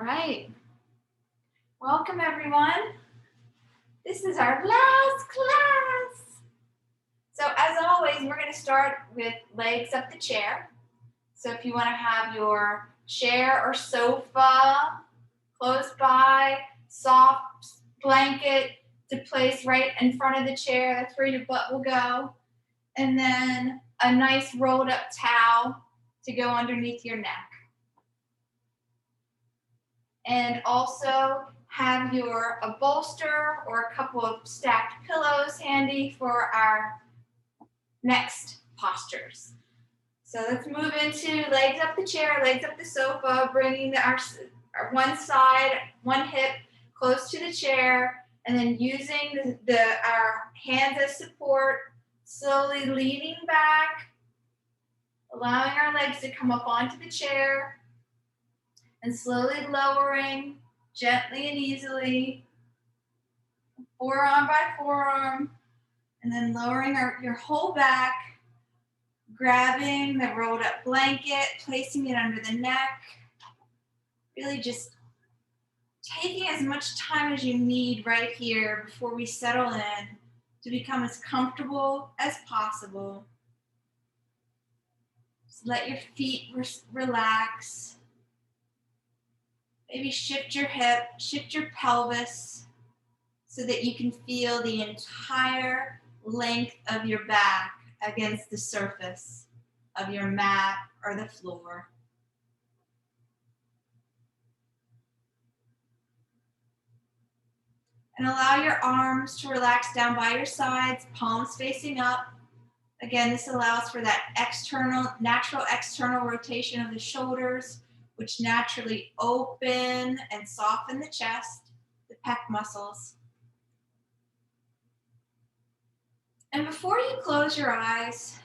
right. Welcome, everyone. This is our last class. So as always, we're going to start with legs up the chair. So if you want to have your chair or sofa close by, soft blanket to place right in front of the chair, that's where your butt will go. And then a nice rolled up towel to go underneath your neck. And also have a bolster or a couple of stacked pillows handy for our next postures. So let's move into legs up the chair, legs up the sofa, bringing our one side, one hip close to the chair, and then using our hands as support, slowly leaning back, allowing our legs to come up onto the chair, and slowly lowering, gently and easily, forearm by forearm, and then lowering your whole back, grabbing the rolled up blanket, placing it under the neck, really just taking as much time as you need right here before we settle in to become as comfortable as possible. Just let your feet relax. Maybe shift your hip, shift your pelvis so that you can feel the entire length of your back against the surface of your mat or the floor. And allow your arms to relax down by your sides, palms facing up. Again, this allows for that natural external rotation of the shoulders, which naturally open and soften the chest, the pec muscles. And before you close your eyes,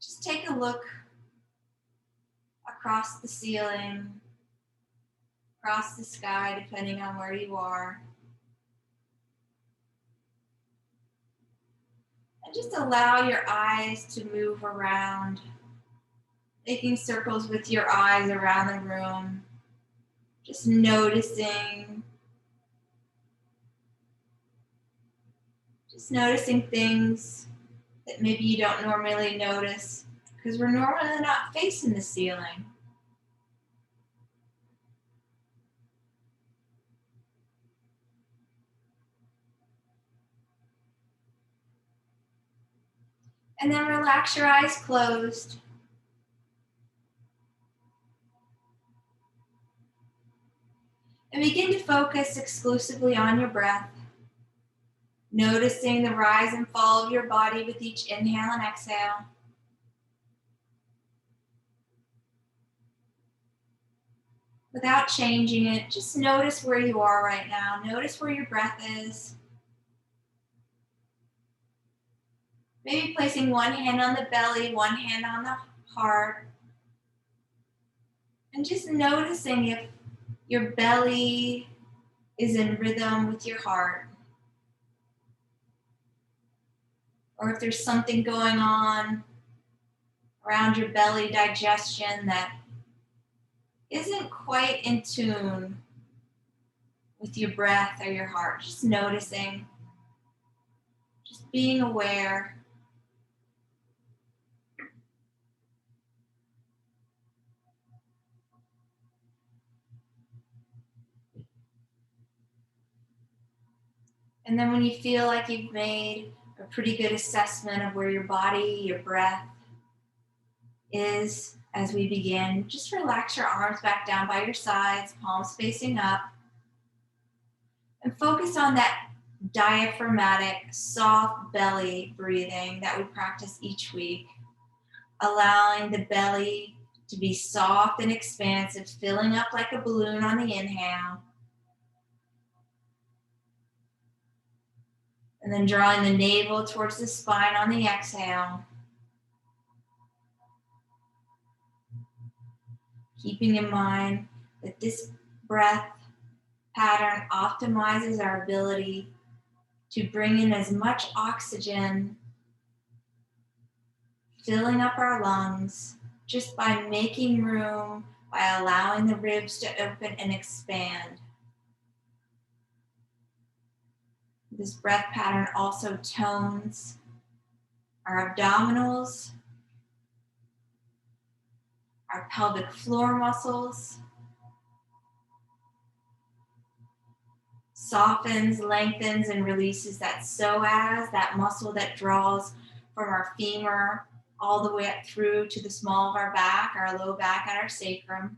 just take a look across the ceiling, across the sky, depending on where you are. And just allow your eyes to move around, making circles with your eyes around the room, just noticing things that maybe you don't normally notice because we're normally not facing the ceiling. And then relax your eyes closed. And begin to focus exclusively on your breath, noticing the rise and fall of your body with each inhale and exhale. Without changing it, just notice where you are right now. Notice where your breath is. Maybe placing one hand on the belly, one hand on the heart. And just noticing if your belly is in rhythm with your heart. Or if there's something going on around your belly digestion that isn't quite in tune with your breath or your heart. Just noticing, just being aware. And then when you feel like you've made a pretty good assessment of where your body, your breath is as we begin, just relax your arms back down by your sides, palms facing up, and focus on that diaphragmatic, soft belly breathing that we practice each week, allowing the belly to be soft and expansive, filling up like a balloon on the inhale. And then drawing the navel towards the spine on the exhale. Keeping in mind that this breath pattern optimizes our ability to bring in as much oxygen, filling up our lungs just by making room by allowing the ribs to open and expand. This breath pattern also tones our abdominals, our pelvic floor muscles, softens, lengthens, and releases that psoas, that muscle that draws from our femur all the way up through to the small of our back, our low back, and our sacrum.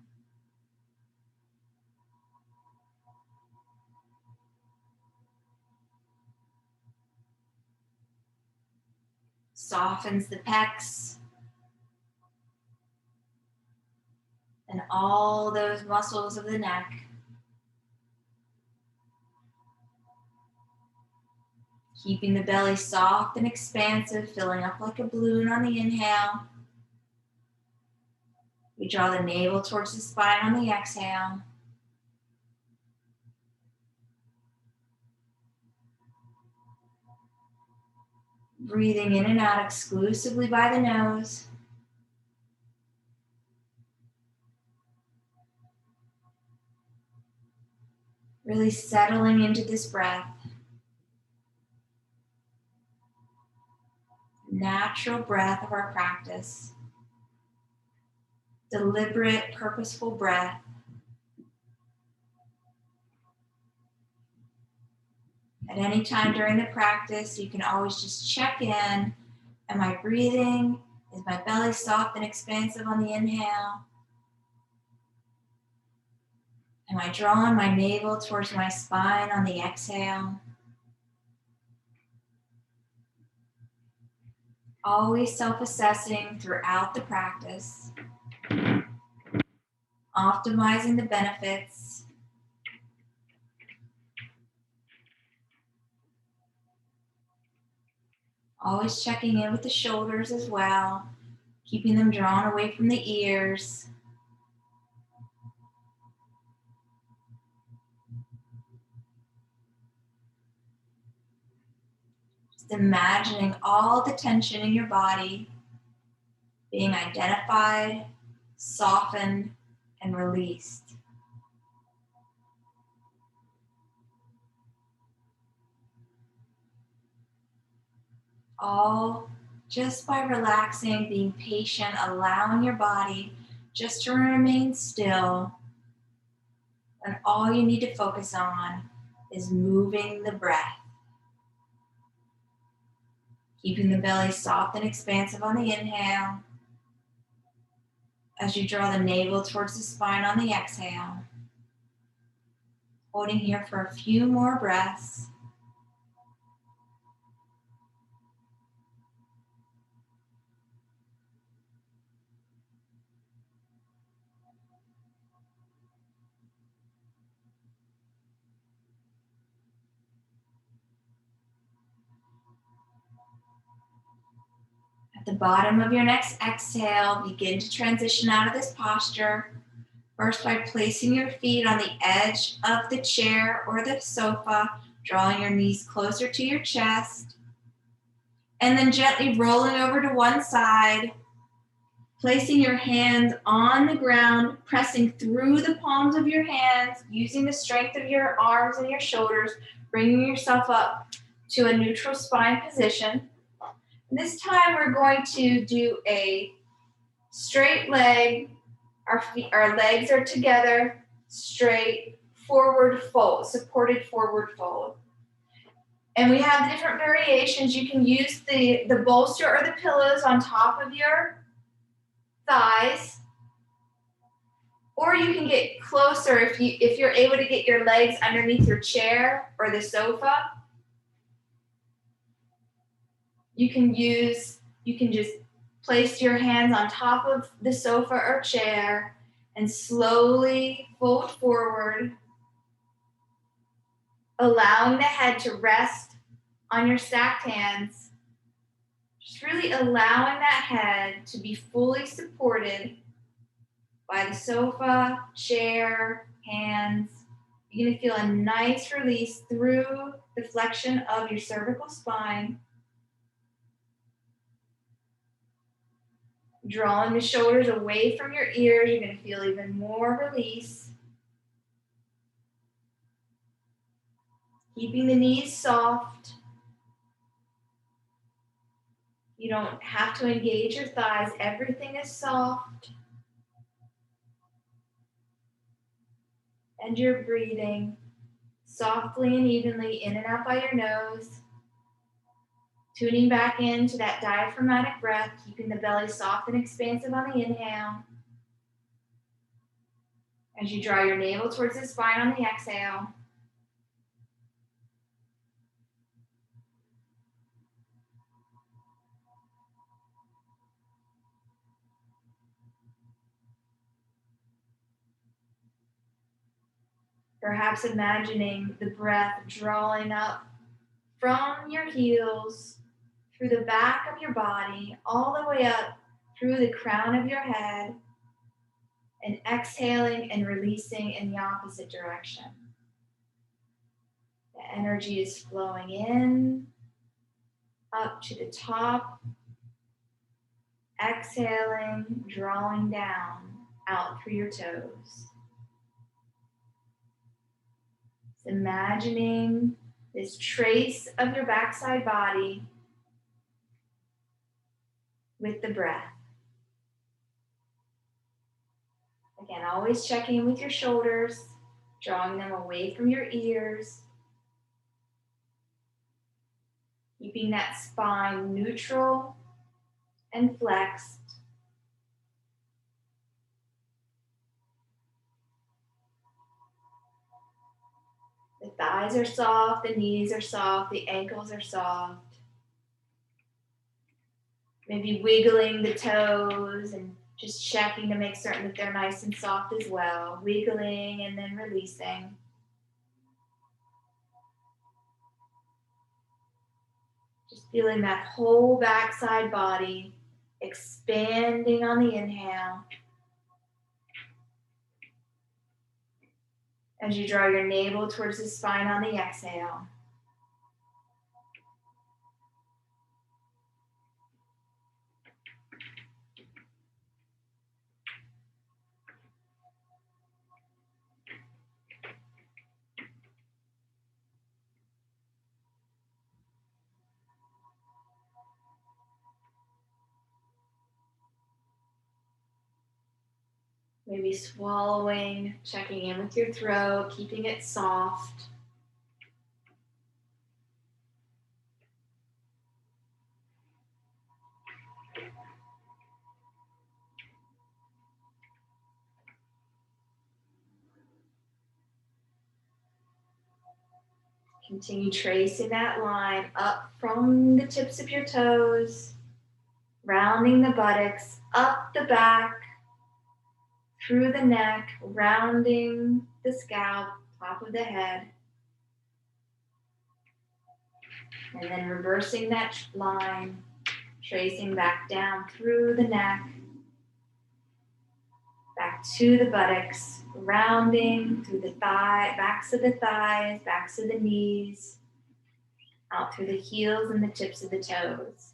Softens the pecs and all those muscles of the neck. Keeping the belly soft and expansive, filling up like a balloon on the inhale. We draw the navel towards the spine on the exhale. Breathing in and out exclusively by the nose. Really settling into this breath. Natural breath of our practice. Deliberate, purposeful breath. At any time during the practice, you can always just check in. Am I breathing? Is my belly soft and expansive on the inhale? Am I drawing my navel towards my spine on the exhale? Always self-assessing throughout the practice. Optimizing the benefits. Always checking in with the shoulders as well, keeping them drawn away from the ears. Just imagining all the tension in your body being identified, softened, and released. All just by relaxing, being patient, allowing your body just to remain still. And all you need to focus on is moving the breath. Keeping the belly soft and expansive on the inhale. As you draw the navel towards the spine on the exhale. Holding here for a few more breaths. At the bottom of your next exhale, begin to transition out of this posture. First, by placing your feet on the edge of the chair or the sofa, drawing your knees closer to your chest, and then gently rolling over to one side, placing your hands on the ground, pressing through the palms of your hands, using the strength of your arms and your shoulders, bringing yourself up to a neutral spine position. And this time we're going to do a straight leg. Our legs are together, straight, forward fold, supported forward fold. And we have different variations. You can use the bolster or the pillows on top of your thighs, or you can get closer if you're able to get your legs underneath your chair or the sofa. You can just place your hands on top of the sofa or chair and slowly fold forward, allowing the head to rest on your stacked hands. Just really allowing that head to be fully supported by the sofa, chair, hands. You're going to feel a nice release through the flexion of your cervical spine. Drawing the shoulders away from your ears, you're going to feel even more release. Keeping the knees soft. You don't have to engage your thighs. Everything is soft. And you're breathing softly and evenly in and out by your nose. Tuning back into that diaphragmatic breath, keeping the belly soft and expansive on the inhale. As you draw your navel towards the spine on the exhale. Perhaps imagining the breath drawing up from your heels, through the back of your body, all the way up through the crown of your head, and exhaling and releasing in the opposite direction. The energy is flowing in, up to the top, exhaling, drawing down, out through your toes. So imagining this trace of your backside body with the breath. Again, always checking in with your shoulders, drawing them away from your ears. Keeping that spine neutral and flexed. The thighs are soft, the knees are soft, the ankles are soft. Maybe wiggling the toes and just checking to make certain that they're nice and soft as well. Wiggling and then releasing. Just feeling that whole backside body expanding on the inhale. As you draw your navel towards the spine on the exhale. Maybe swallowing, checking in with your throat, keeping it soft. Continue tracing that line up from the tips of your toes, rounding the buttocks, up the back, through the neck, rounding the scalp, top of the head. And then reversing that line, tracing back down through the neck, back to the buttocks, rounding through the backs of the thighs, backs of the knees, out through the heels and the tips of the toes.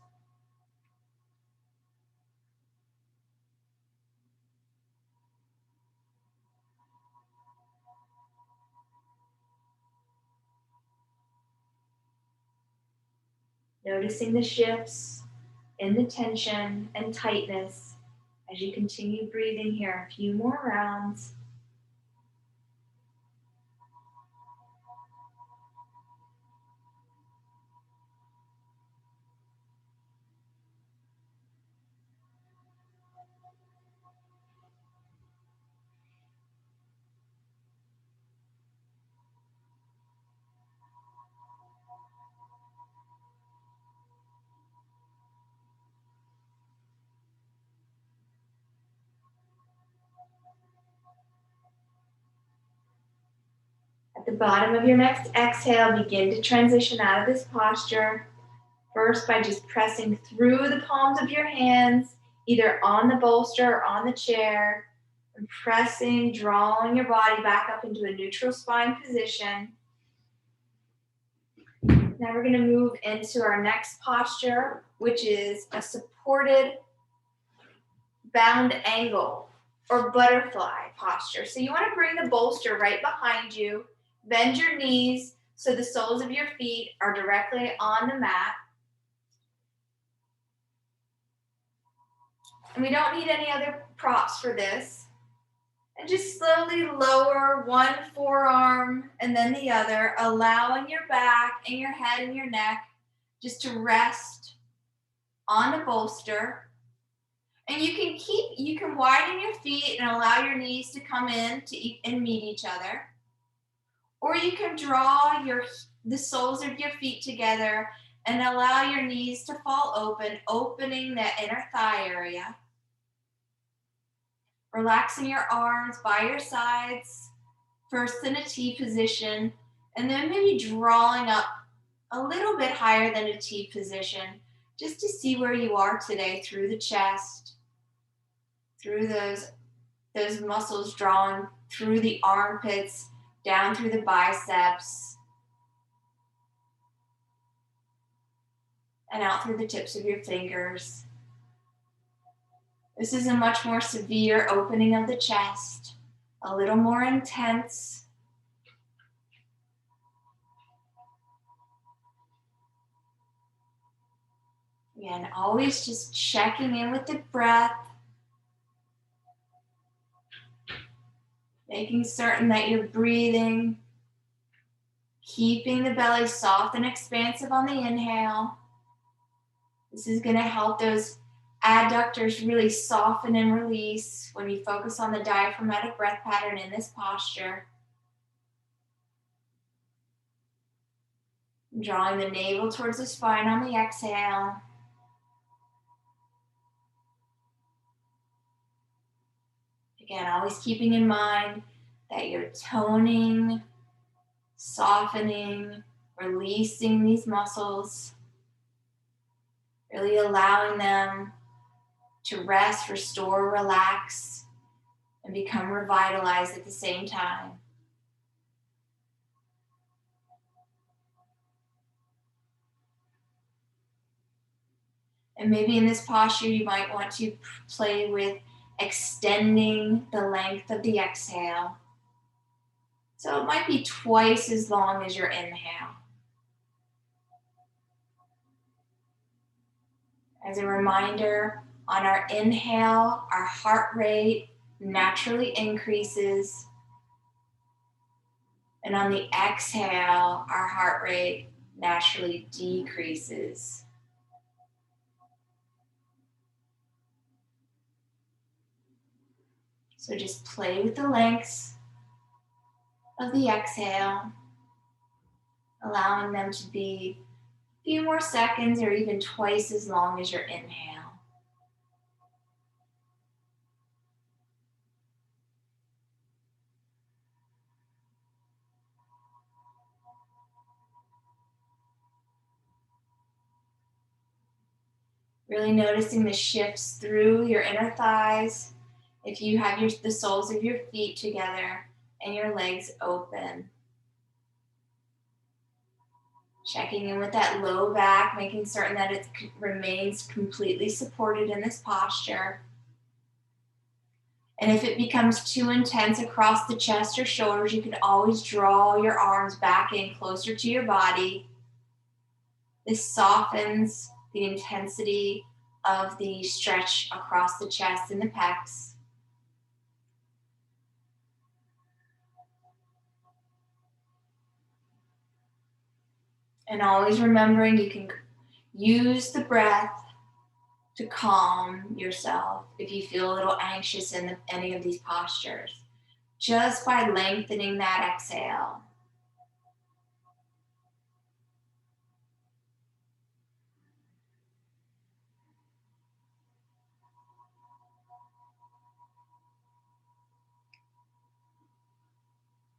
Noticing the shifts in the tension and tightness as you continue breathing here a few more rounds. At the bottom of your next exhale, begin to transition out of this posture. First, by just pressing through the palms of your hands, either on the bolster or on the chair, and pressing, drawing your body back up into a neutral spine position. Now we're going to move into our next posture, which is a supported bound angle or butterfly posture. So you want to bring the bolster right behind you, bend your knees so the soles of your feet are directly on the mat. And we don't need any other props for this. And just slowly lower one forearm and then the other, allowing your back and your head and your neck just to rest on the bolster. And you can widen your feet and allow your knees to come in and meet each other. Or you can draw the soles of your feet together and allow your knees to fall open, opening that inner thigh area. Relaxing your arms by your sides, first in a T position, and then maybe drawing up a little bit higher than a T position, just to see where you are today through the chest, through those muscles drawn through the armpits, down through the biceps, and out through the tips of your fingers. This is a much more severe opening of the chest, a little more intense. Again, always just checking in with the breath, making certain that you're breathing, keeping the belly soft and expansive on the inhale. This is going to help those adductors really soften and release when you focus on the diaphragmatic breath pattern in this posture. Drawing the navel towards the spine on the exhale. Again, always keeping in mind that you're toning, softening, releasing these muscles, really allowing them to rest, restore, relax, and become revitalized at the same time. And maybe in this posture, you might want to play with extending the length of the exhale. So it might be twice as long as your inhale. As a reminder, on our inhale, our heart rate naturally increases. And on the exhale, our heart rate naturally decreases. So just play with the lengths of the exhale, allowing them to be a few more seconds or even twice as long as your inhale. Really noticing the shifts through your inner thighs. If you have the soles of your feet together and your legs open. Checking in with that low back, making certain that it remains completely supported in this posture. And if it becomes too intense across the chest or shoulders, you can always draw your arms back in closer to your body. This softens the intensity of the stretch across the chest and the pecs. And always remembering you can use the breath to calm yourself if you feel a little anxious in any of these postures, just by lengthening that exhale.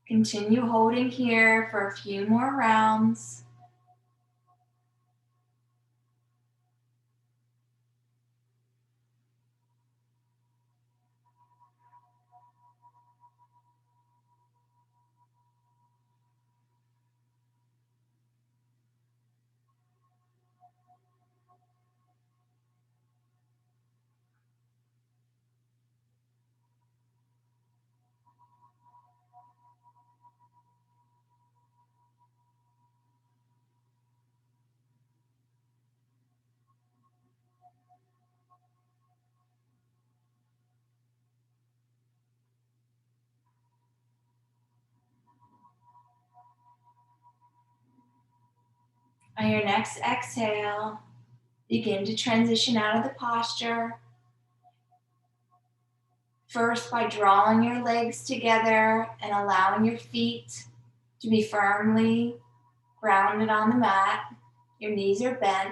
Continue holding here for a few more rounds. On your next exhale, begin to transition out of the posture. First, by drawing your legs together and allowing your feet to be firmly grounded on the mat. Your knees are bent.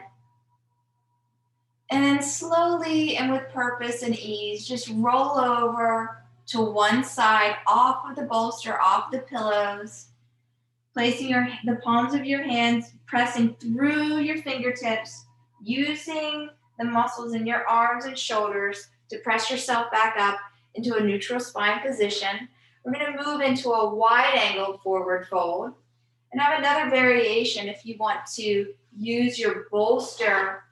And then slowly and with purpose and ease, just roll over to one side, off of the bolster, off the pillows, placing the palms of your hands, pressing through your fingertips, using the muscles in your arms and shoulders to press yourself back up into a neutral spine position. We're going to move into a wide angle forward fold and have another variation if you want to use your bolster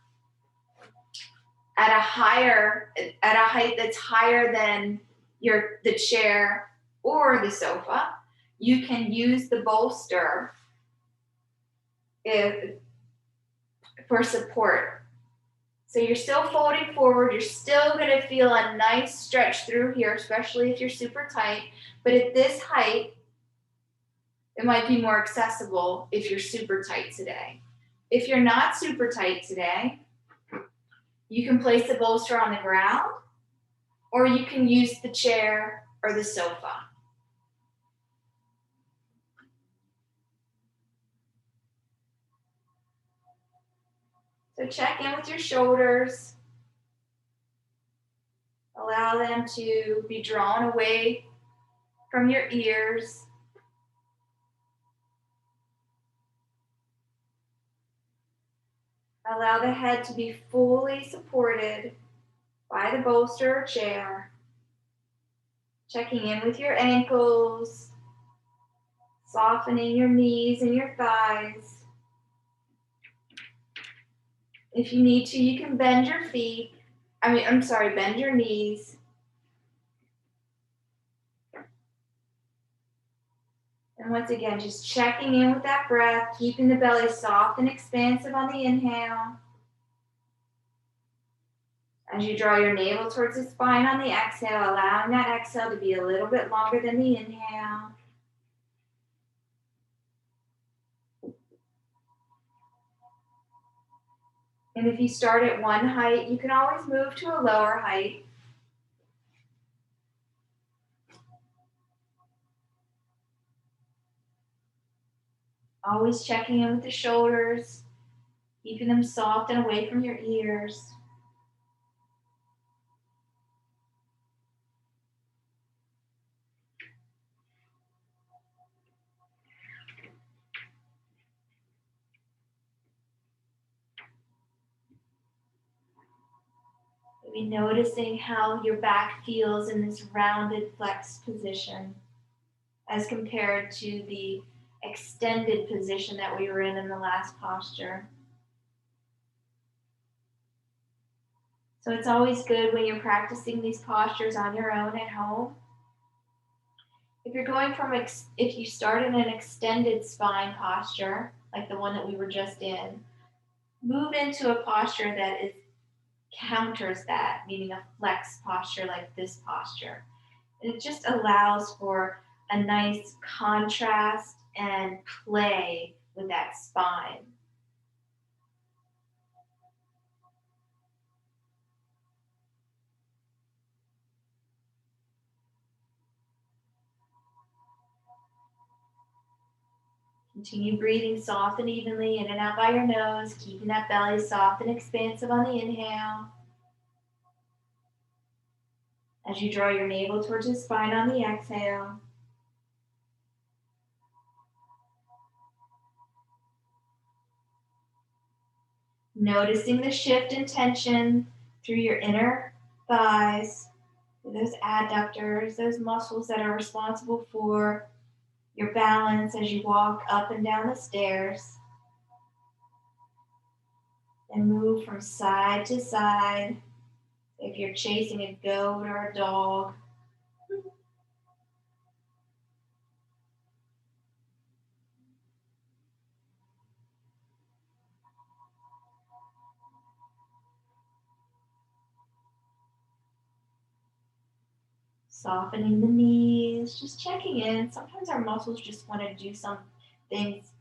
at a height that's higher than the chair or the sofa. You can use the bolster for support. So you're still folding forward. You're still going to feel a nice stretch through here, especially if you're super tight. But at this height, it might be more accessible if you're super tight today. If you're not super tight today, you can place the bolster on the ground, or you can use the chair or the sofa. So check in with your shoulders. Allow them to be drawn away from your ears. Allow the head to be fully supported by the bolster or chair. Checking in with your ankles, softening your knees and your thighs. If you need to, you can bend your bend your knees. And once again, just checking in with that breath, keeping the belly soft and expansive on the inhale. As you draw your navel towards the spine on the exhale, allowing that exhale to be a little bit longer than the inhale. And if you start at one height, you can always move to a lower height. Always checking in with the shoulders, keeping them soft and away from your ears. Maybe noticing how your back feels in this rounded flexed position as compared to the extended position that we were in the last posture. So it's always good when you're practicing these postures on your own at home. If you start in an extended spine posture, like the one that we were just in, move into a posture that counters that, meaning a flex posture like this posture. And it just allows for a nice contrast and play with that spine. Continue breathing soft and evenly in and out by your nose, keeping that belly soft and expansive on the inhale. As you draw your navel towards the spine on the exhale. Noticing the shift in tension through your inner thighs, those adductors, those muscles that are responsible for your balance as you walk up and down the stairs. And move from side to side. If you're chasing a goat or a dog. Softening the knees, just checking in. Sometimes our muscles just want to do some things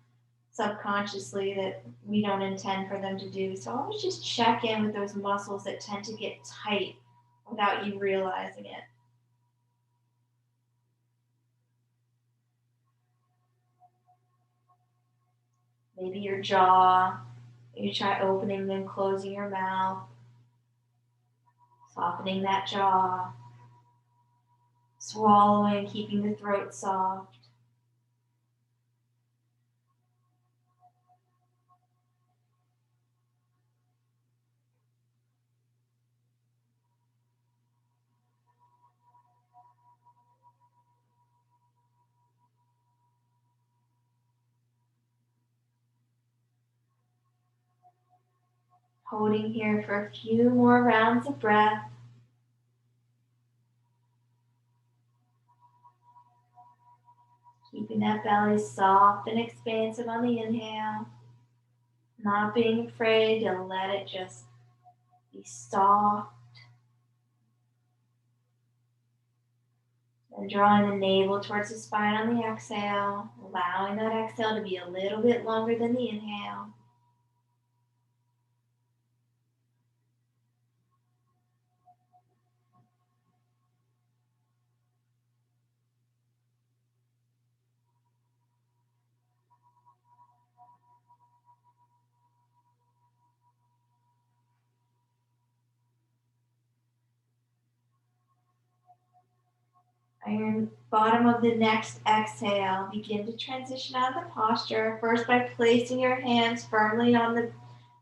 subconsciously that we don't intend for them to do. So always just check in with those muscles that tend to get tight without you realizing it. Maybe your jaw, you try opening and closing your mouth, softening that jaw, swallowing, keeping the throat soft. Holding here for a few more rounds of breath. Keeping that belly soft and expansive on the inhale. Not being afraid to let it just be soft. And drawing the navel towards the spine on the exhale. Allowing that exhale to be a little bit longer than the inhale. On your bottom of the next exhale, begin to transition out of the posture. First by placing your hands firmly on the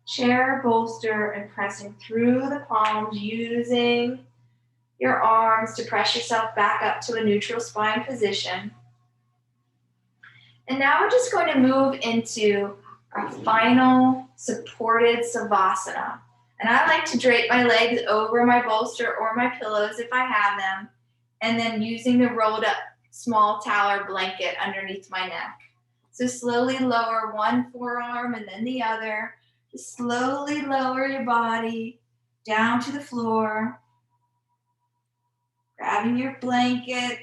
chair or bolster and pressing through the palms, using your arms to press yourself back up to a neutral spine position. And now we're just going to move into our final supported savasana. And I like to drape my legs over my bolster or my pillows if I have them, and then using the rolled up small towel or blanket underneath my neck. So slowly lower one forearm and then the other. Just slowly lower your body down to the floor. Grabbing your blanket.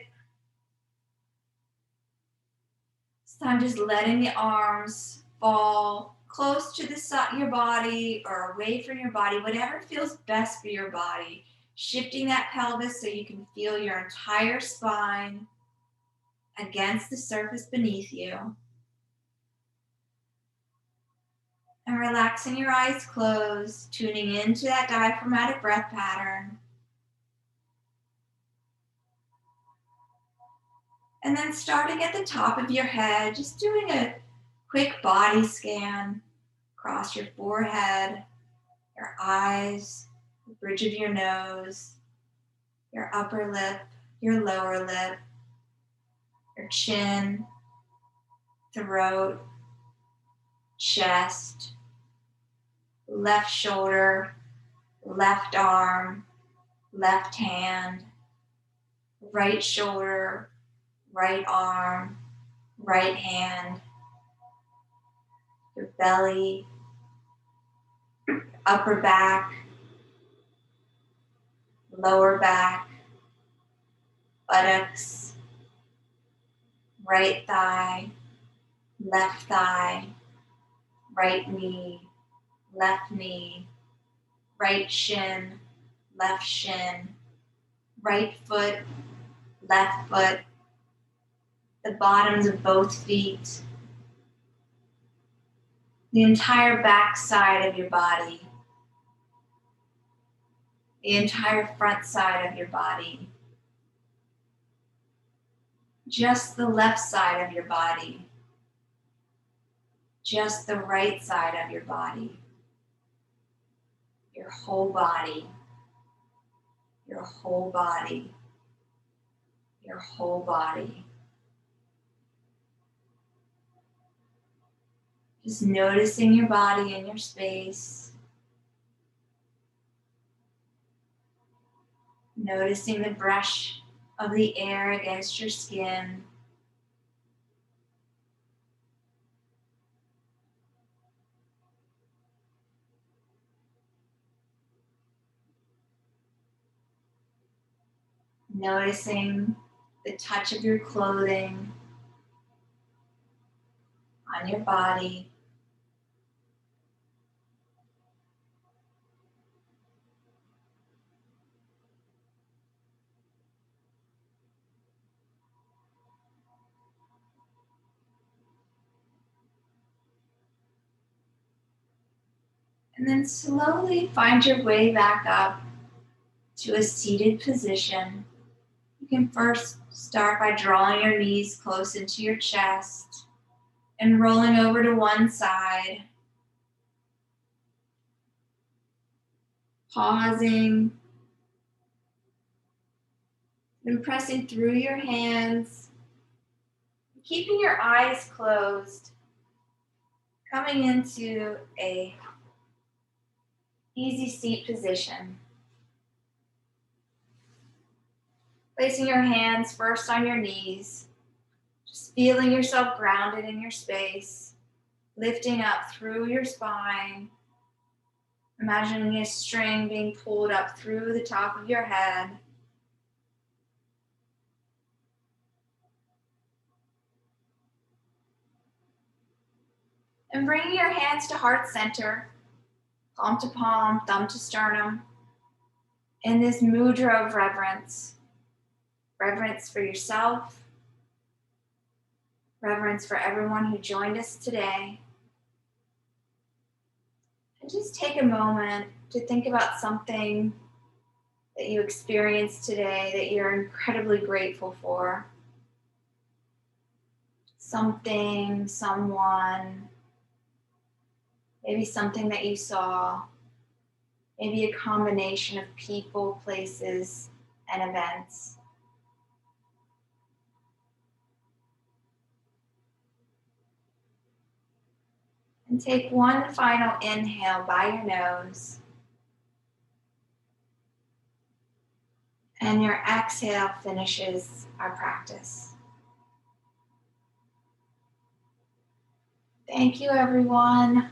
This time just letting the arms fall close to the side of your body or away from your body, whatever feels best for your body. Shifting that pelvis so you can feel your entire spine against the surface beneath you. And relaxing your eyes closed, tuning into that diaphragmatic breath pattern. And then starting at the top of your head, just doing a quick body scan across your forehead, your eyes, the bridge of your nose, your upper lip, your lower lip, your chin, throat, chest, left shoulder, left arm, left hand, right shoulder, right arm, right hand, your belly, upper back, lower back, buttocks, right thigh, right knee, right shin, right foot, left foot, the bottoms of both feet, the entire back side of your body, the entire front side of your body, just the left side of your body, just the right side of your body, your whole body, your whole body, your whole body. Just noticing your body and your space. Noticing the brush of the air against your skin. Noticing the touch of your clothing on your body. And then slowly find your way back up to a seated position. You can first start by drawing your knees close into your chest and rolling over to one side. Pausing and pressing through your hands, keeping your eyes closed, coming into a easy seat position. Placing your hands first on your knees, just feeling yourself grounded in your space, lifting up through your spine, imagining a string being pulled up through the top of your head. And bringing your hands to heart center, palm to palm, thumb to sternum, in this mudra of reverence. Reverence for yourself, reverence for everyone who joined us today. And just take a moment to think about something that you experienced today that you're incredibly grateful for. Something, someone, maybe something that you saw, maybe a combination of people, places, and events. And take one final inhale by your nose. And your exhale finishes our practice. Thank you, everyone.